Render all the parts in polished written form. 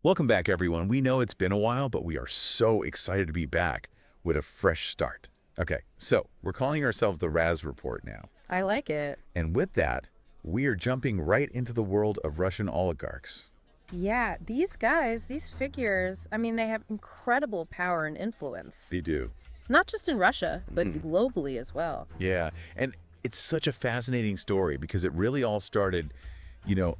Welcome back, everyone. We know it's been a while, but we are so excited to be back with a fresh start. Okay, so we're calling ourselves the Raz Report now. I like it. And with that, we are jumping right into the world of Russian oligarchs. Yeah, these guys, these figures, I mean, they have incredible power and influence. They do. Not just in Russia, but globally as well. Yeah, and it's such a fascinating story because it really all started,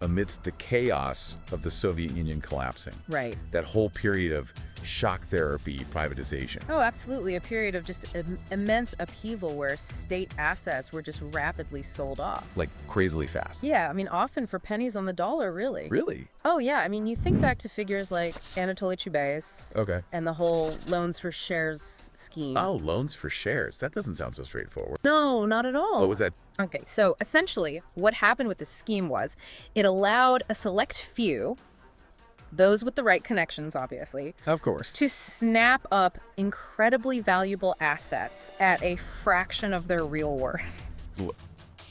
amidst the chaos of the Soviet Union collapsing. Right. That whole period of shock therapy privatization. Oh, absolutely. A period of just immense upheaval where state assets were just rapidly sold off. Like crazily fast. Yeah, I mean, often for pennies on the dollar, really. Really? Oh, yeah. I mean, you think back to figures like Anatoly Chubais Okay. and the whole loans for shares scheme. Oh, loans for shares. That doesn't sound so straightforward. No, not at all. What was that? Okay, so essentially what happened with the scheme was it allowed a select few, those with the right connections, obviously, Of course. to snap up incredibly valuable assets at a fraction of their real worth. Wh-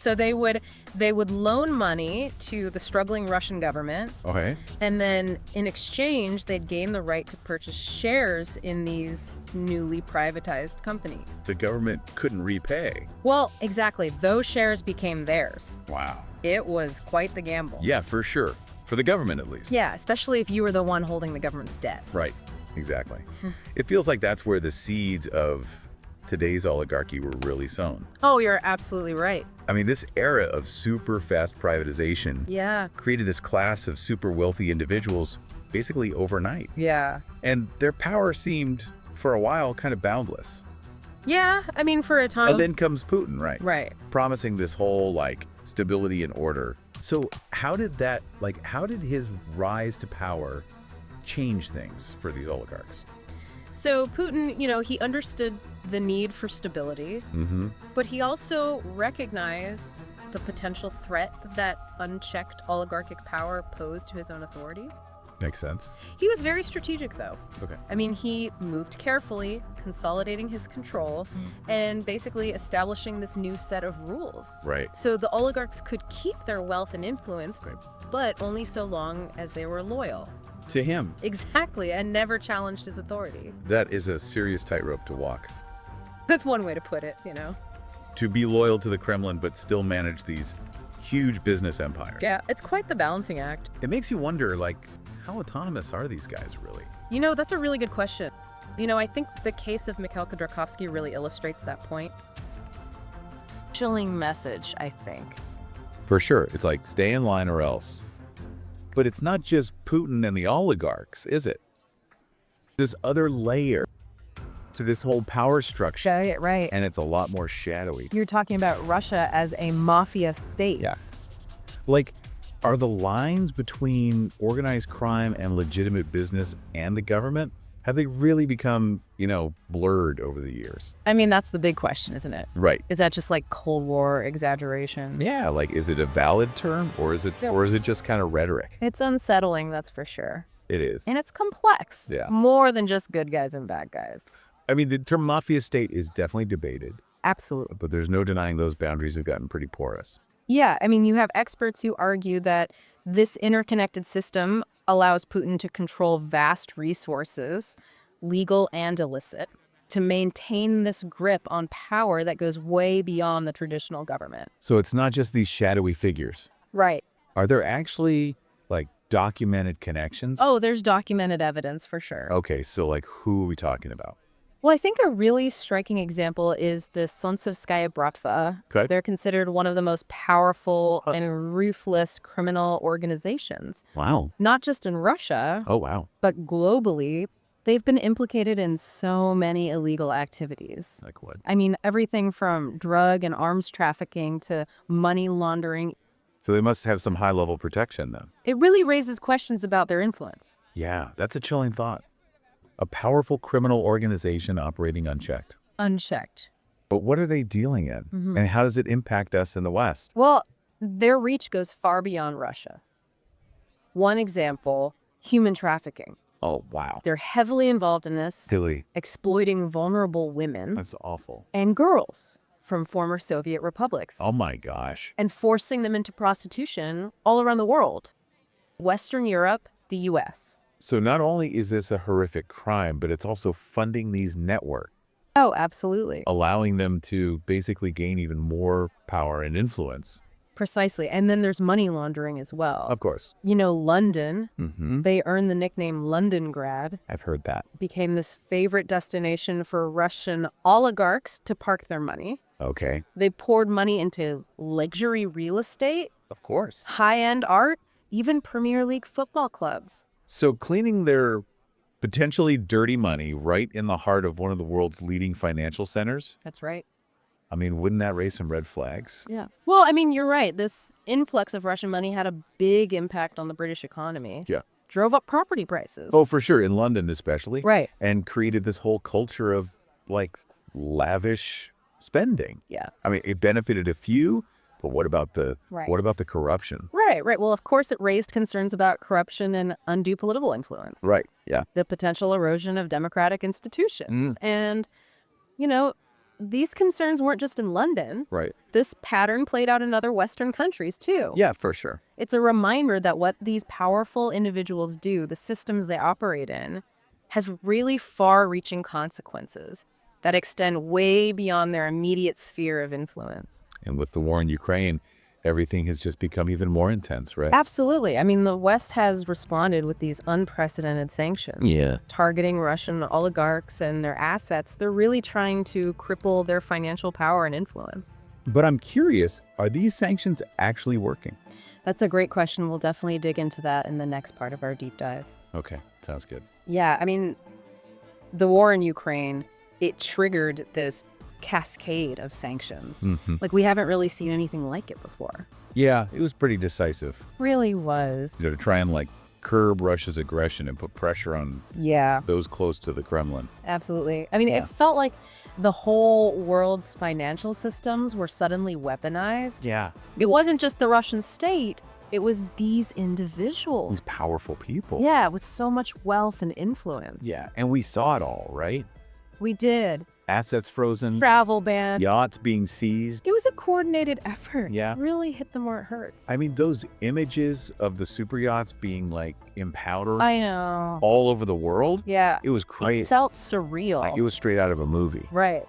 So they would loan money to the struggling Russian government, Okay. and then in exchange they'd gain the right to purchase shares in these newly privatized companies. The government couldn't repay. Well, exactly. Those shares became theirs. Wow. It was quite the gamble. Yeah, for sure. For the government, at least. Yeah, especially if you were the one holding the government's debt. Right. Exactly. It feels like that's where the seeds of today's oligarchy were really sown. Oh, you're absolutely right. I mean, this era of super fast privatization Yeah. created this class of super wealthy individuals basically overnight. Yeah. And their power seemed, for a while, kind of boundless. Yeah, I mean, for a time. And then comes Putin, right? Right. Promising this whole, stability and order. So how did his rise to power change things for these oligarchs? So Putin, he understood the need for stability, Mm-hmm. but he also recognized the potential threat that unchecked oligarchic power posed to his own authority. Makes sense. He was very strategic, though. Okay. I mean, he moved carefully, consolidating his control, and basically establishing this new set of rules. Right. So the oligarchs could keep their wealth and influence, Right. but only so long as they were loyal. To him, Exactly, and never challenged his authority. that is a serious tightrope to walk. That's one way to put it, To be loyal to the Kremlin but still manage these huge business empires. Yeah, it's quite the balancing act. It makes you wonder, how autonomous are these guys really? That's a really good question. I think the case of Mikhail Khodorkovsky really illustrates that point. Chilling message, I think. For sure. It's like, stay in line or else. But it's not just Putin and the oligarchs, is it? This other layer to this whole power structure. Right. And it's a lot more shadowy. You're talking about Russia as a mafia state. Yeah. Are the lines between organized crime and legitimate business and the government, have they really become, blurred over the years? I mean, that's the big question, isn't it? Right. Is that just like Cold War exaggeration? Yeah, is it a valid term or is it just kind of rhetoric? It's unsettling, that's for sure. It is. And it's complex. Yeah. More than just good guys and bad guys. I mean, the term mafia state is definitely debated, Absolutely. but there's no denying those boundaries have gotten pretty porous. Yeah, I mean, you have experts who argue that this interconnected system allows Putin to control vast resources, legal and illicit, to maintain this grip on power that goes way beyond the traditional government. So it's not just these shadowy figures. Right. Are there actually, documented connections? Oh, there's documented evidence for sure. Okay, so, who are we talking about? Well, I think a really striking example is the Solntsevskaya Bratva. Okay. They're considered one of the most powerful and ruthless criminal organizations, Wow. not just in Russia, Oh, wow. but globally. They've been implicated in so many illegal activities. Like what? I mean, everything from drug and arms trafficking to money laundering. So they must have some high-level protection then. It really raises questions about their influence. Yeah, that's a chilling thought. A powerful criminal organization operating unchecked. Unchecked. But what are they dealing in? And how does it impact us in the West? Well, their reach goes far beyond Russia. One example, human trafficking. Oh, wow. They're heavily involved in this, Silly. exploiting vulnerable women That's awful. and girls from former Soviet republics Oh, my gosh. and forcing them into prostitution all around the world. Western Europe, the US. So not only is this a horrific crime, but it's also funding these networks, Oh, absolutely. allowing them to basically gain even more power and influence. Precisely. And then there's money laundering as well. Of course. You know, London, Mm-hmm. they earned the nickname Londongrad, I've heard that. became this favorite destination for Russian oligarchs to park their money. Okay. They poured money into luxury real estate, Of course. high-end art, even Premier League football clubs. So cleaning their potentially dirty money right in the heart of one of the world's leading financial centers, That's right. I mean, wouldn't that raise some red flags? Yeah. Well, I mean, you're right. This influx of Russian money had a big impact on the British economy. Yeah. Drove up property prices. Oh, for sure. In London, especially. Right. And created this whole culture of like lavish spending. Yeah. I mean, it benefited a few, but what about the corruption? Right. Well, of course, it raised concerns about corruption and undue political influence. Right. Yeah. The potential erosion of democratic institutions. And, you know, these concerns weren't just in London. Right. This pattern played out in other Western countries, too. Yeah, for sure. It's a reminder that what these powerful individuals do, the systems they operate in, has really far-reaching consequences that extend way beyond their immediate sphere of influence. And with the war in Ukraine, everything has just become even more intense, right? Absolutely. I mean, the West has responded with these unprecedented sanctions. Yeah. Targeting Russian oligarchs and their assets. They're really trying to cripple their financial power and influence. But I'm curious, are these sanctions actually working? That's a great question. We'll definitely dig into that in the next part of our deep dive. Okay, sounds good. Yeah, I mean, the war in Ukraine, it triggered this cascade of sanctions. Like, we haven't really seen anything like it before. Yeah, it was pretty decisive. Really was. To try and like curb Russia's aggression and put pressure on Yeah, those close to the Kremlin. absolutely. I mean, it felt like the whole world's financial systems were suddenly weaponized. Yeah. It wasn't just the Russian state, it was these individuals. These powerful people. Yeah, with so much wealth and influence. Yeah, and we saw it all, right? We did. Assets frozen, Travel ban. yachts being seized. It was a coordinated effort. Yeah. Really hit them where it hurts. I mean, those images of the super yachts being like empowdered I know. all over the world, Yeah. it was It crazy. felt surreal. Like, it was straight out of a movie. Right.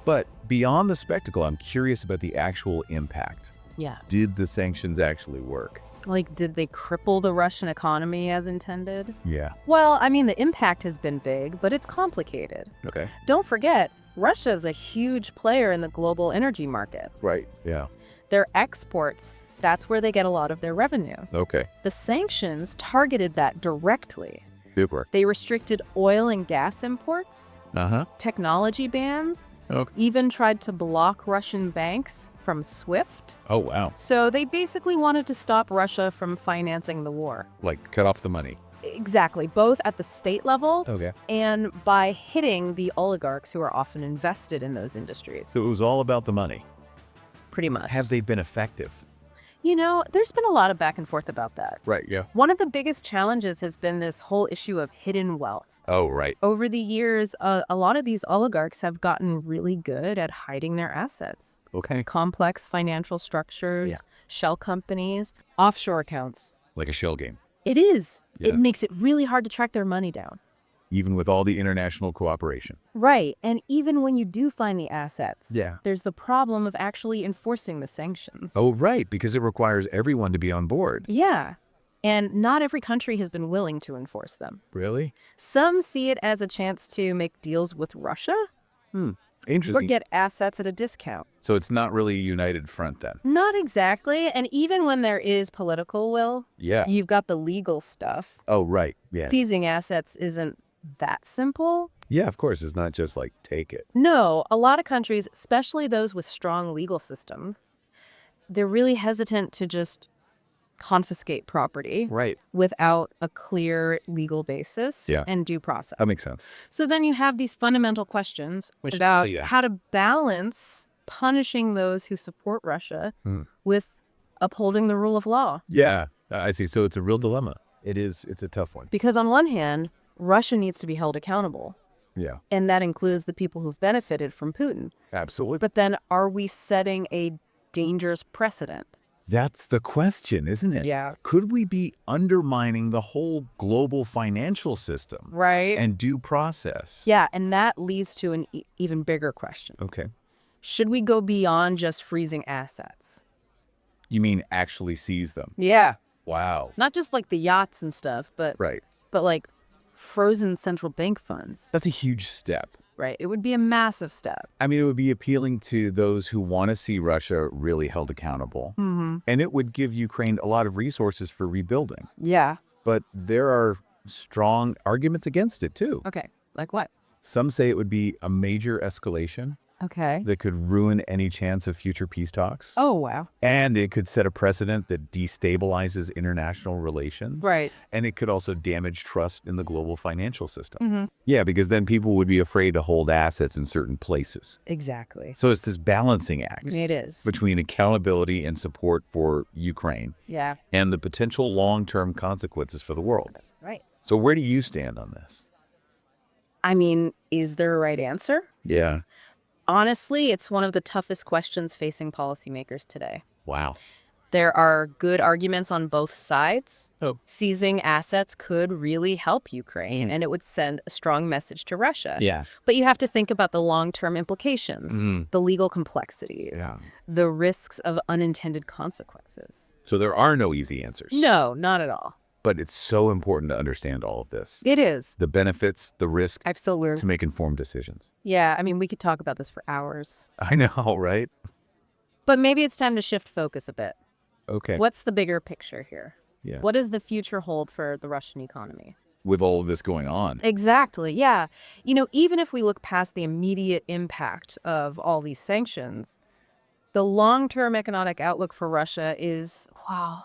But beyond the spectacle, I'm curious about the actual impact. Yeah. Did the sanctions actually work? Like, did they cripple the Russian economy as intended? Yeah. Well, I mean, the impact has been big, but it's complicated. Okay. Don't forget, Russia is a huge player in the global energy market. Right. Yeah. Their exports, that's where they get a lot of their revenue. Okay. The sanctions targeted that directly. Super. They restricted oil and gas imports, Uh-huh. technology bans, Okay. even tried to block Russian banks from SWIFT. Oh, wow. So they basically wanted to stop Russia from financing the war. Like, cut off the money. Exactly, both at the state level Okay. and by hitting the oligarchs who are often invested in those industries. So it was all about the money. Pretty much. Have they been effective? You know, there's been a lot of back and forth about that. Right. Yeah. One of the biggest challenges has been this whole issue of hidden wealth. Oh, right. Over the years, a lot of these oligarchs have gotten really good at hiding their assets. Okay. Complex financial structures, Yeah. shell companies, offshore accounts. Like a shell game. It is. Yeah. It makes it really hard to track their money down. Even with all the international cooperation. Right. And even when you do find the assets, Yeah. there's the problem of actually enforcing the sanctions. Oh, right. Because it requires everyone to be on board. Yeah. And not every country has been willing to enforce them. Really? Some see it as a chance to make deals with Russia or Interesting. get assets at a discount. So it's not really a united front then. Not exactly. And even when there is political will, Yeah. you've got the legal stuff. Oh, right. Yeah. Seizing assets isn't that simple. Yeah, of course. It's not just like take it. No, a lot of countries, especially those with strong legal systems, they're really hesitant to just confiscate property Right. without a clear legal basis Yeah. and due process. That makes sense. So then you have these fundamental questions Which- about yeah. how to balance punishing those who support Russia with upholding the rule of law. Yeah. I see. So it's a real dilemma. It is. It's a tough one. Because on one hand, Russia needs to be held accountable, Yeah. and that includes the people who've benefited from Putin. Absolutely. But then are we setting a dangerous precedent? That's the question, isn't it? Yeah. Could we be undermining the whole global financial system Right. and due process? Yeah, and that leads to an even bigger question. Okay. Should we go beyond just freezing assets? You mean actually seize them? Yeah. Wow. Not just like the yachts and stuff, but Right. like frozen central bank funds, That's a huge step. right? It would be a massive step. I mean, it would be appealing to those who want to see Russia really held accountable. Mm-hmm. And it would give Ukraine a lot of resources for rebuilding. Yeah. But there are strong arguments against it, too. Okay. Like what? Some say it would be a major escalation Okay. that could ruin any chance of future peace talks. Oh, wow. And it could set a precedent that destabilizes international relations. Right. And it could also damage trust in the global financial system. Mm-hmm. Yeah, because then people would be afraid to hold assets in certain places. Exactly. So it's this balancing act It is. between accountability and support for Ukraine Yeah. and the potential long-term consequences for the world. Right. So where do you stand on this? I mean, is there a right answer? Yeah. Honestly, it's one of the toughest questions facing policymakers today. Wow. There are good arguments on both sides. Oh. Seizing assets could really help Ukraine, and it would send a strong message to Russia. Yeah. But you have to think about the long-term implications, the legal complexity, Yeah. the risks of unintended consequences. So there are no easy answers. No, not at all. But it's so important to understand all of this. It is. The benefits, the risks, I've still learned. to make informed decisions. Yeah, I mean, we could talk about this for hours. I know, right? But maybe it's time to shift focus a bit. Okay. What's the bigger picture here? Yeah. What does the future hold for the Russian economy? With all of this going on. Exactly, yeah. You know, even if we look past the immediate impact of all these sanctions, the long-term economic outlook for Russia is, wow,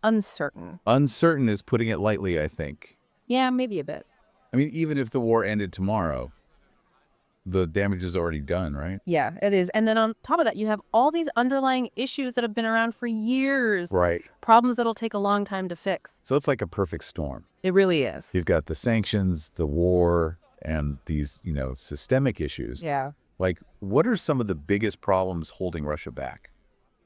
uncertain. Uncertain is putting it lightly, I think. Yeah, maybe a bit. I mean, even if the war ended tomorrow, the damage is already done, right? Yeah, it is. And then on top of that, you have all these underlying issues that have been around for years. Right. Problems that'll take a long time to fix. So it's like a perfect storm. It really is. You've got the sanctions, the war, and these, systemic issues. Yeah. Like, what are some of the biggest problems holding Russia back?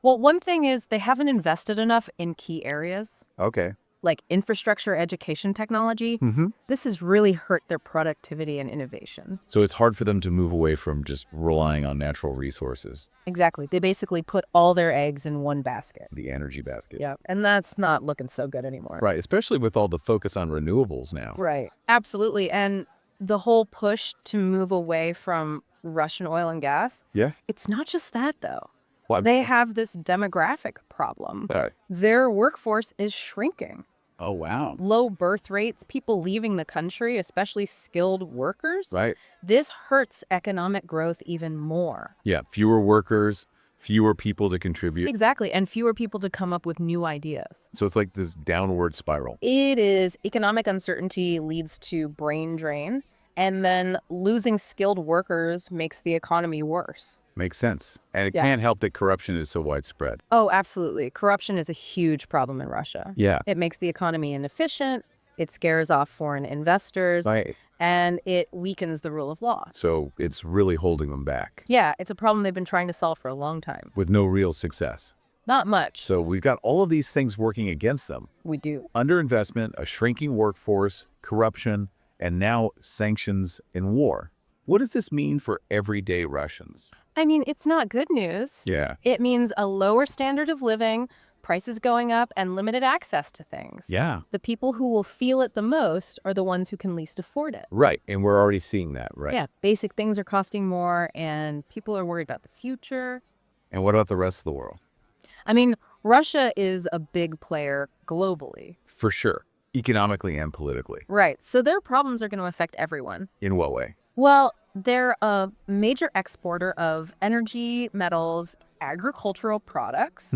Well, one thing is they haven't invested enough in key areas Okay. like infrastructure, education, technology. Mm-hmm. This has really hurt their productivity and innovation. So it's hard for them to move away from just relying on natural resources, Exactly. They basically put all their eggs in one basket. the energy basket. Yeah. And that's not looking so good anymore. Right, especially with all the focus on renewables now. Right. Absolutely. And the whole push to move away from Russian oil and gas, Yeah? it's not just that, though. Well, They have this demographic problem. Their workforce is shrinking. oh, wow. Low birth rates, people leaving the country, especially skilled workers. Right. This hurts economic growth even more. Yeah, fewer workers, fewer people to contribute. Exactly. And fewer people to come up with new ideas. So it's like this downward spiral. It is. Economic uncertainty leads to brain drain. And then losing skilled workers makes the economy worse. Makes sense. And it Yeah. can't help that corruption is so widespread. Oh, absolutely. Corruption is a huge problem in Russia. Yeah. It makes the economy inefficient. It scares off foreign investors. Right. And it weakens the rule of law. So it's really holding them back Yeah, it's a problem they've been trying to solve for a long time. with no real success. Not much. So we've got all of these things working against them. We do. Underinvestment, a shrinking workforce, corruption, and now sanctions and war. What does this mean for everyday Russians? I mean, it's not good news. Yeah. It means a lower standard of living, prices going up, and limited access to things. Yeah. The people who will feel it the most are the ones who can least afford it. Right. And we're already seeing that, right? Yeah, basic things are costing more, and people are worried about the future. And what about the rest of the world? I mean, Russia is a big player globally. For sure. Economically and politically. Right, so their problems are going to affect everyone. In what way? Well, they're a major exporter of energy, metals, agricultural products,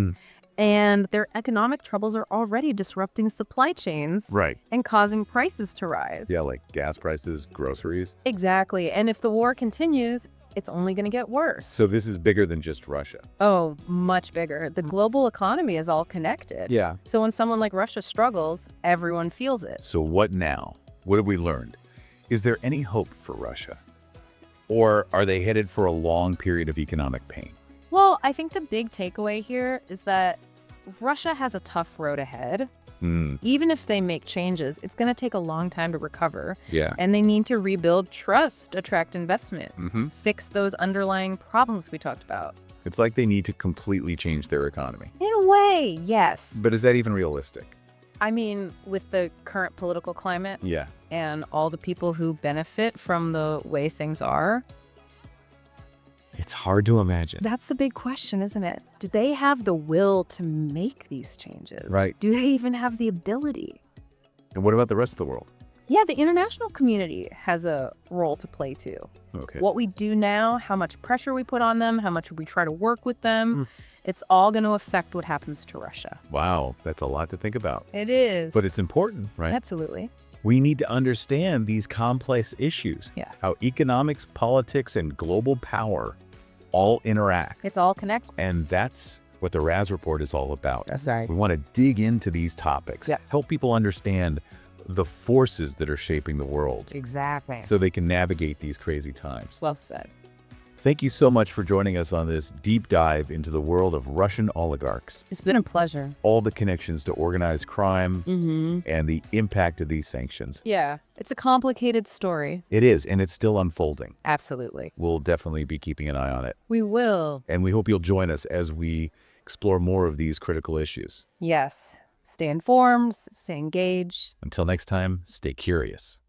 and their economic troubles are already disrupting supply chains Right. and causing prices to rise. Yeah, like gas prices, groceries. Exactly, and if the war continues, it's only going to get worse. So this is bigger than just Russia. Oh, much bigger. The global economy is all connected. Yeah. So when someone like Russia struggles, everyone feels it. So what now? What have we learned? Is there any hope for Russia? Or are they headed for a long period of economic pain? Well, I think the big takeaway here is that Russia has a tough road ahead. Mm, Even if they make changes, it's going to take a long time to recover. yeah. And they need to rebuild trust, attract investment, Mm-hmm. fix those underlying problems we talked about. It's like they need to completely change their economy. In a way, yes. But is that even realistic? I mean, with the current political climate Yeah. and all the people who benefit from the way things are, It's hard to imagine. that's the big question, isn't it? Do they have the will to make these changes? Right. Do they even have the ability? And what about the rest of the world? Yeah, the international community has a role to play too. Okay. What we do now, how much pressure we put on them, how much we try to work with them, it's all going to affect what happens to Russia. Wow, that's a lot to think about. It is. But it's important, right? Absolutely. We need to understand these complex issues. Yeah. How economics, politics, and global power all interact. It's all connected. And that's what the Raz Report is all about. That's right. We want to dig into these topics, Yeah. help people understand the forces that are shaping the world Exactly. so they can navigate these crazy times. Well said. Thank you so much for joining us on this deep dive into the world of Russian oligarchs, It's been a pleasure. all the connections to organized crime, Mm-hmm. and the impact of these sanctions. Yeah. It's a complicated story. It is, and it's still unfolding. Absolutely. We'll definitely be keeping an eye on it. We will. And we hope you'll join us as we explore more of these critical issues. Yes. Stay informed, stay engaged. Until next time, stay curious.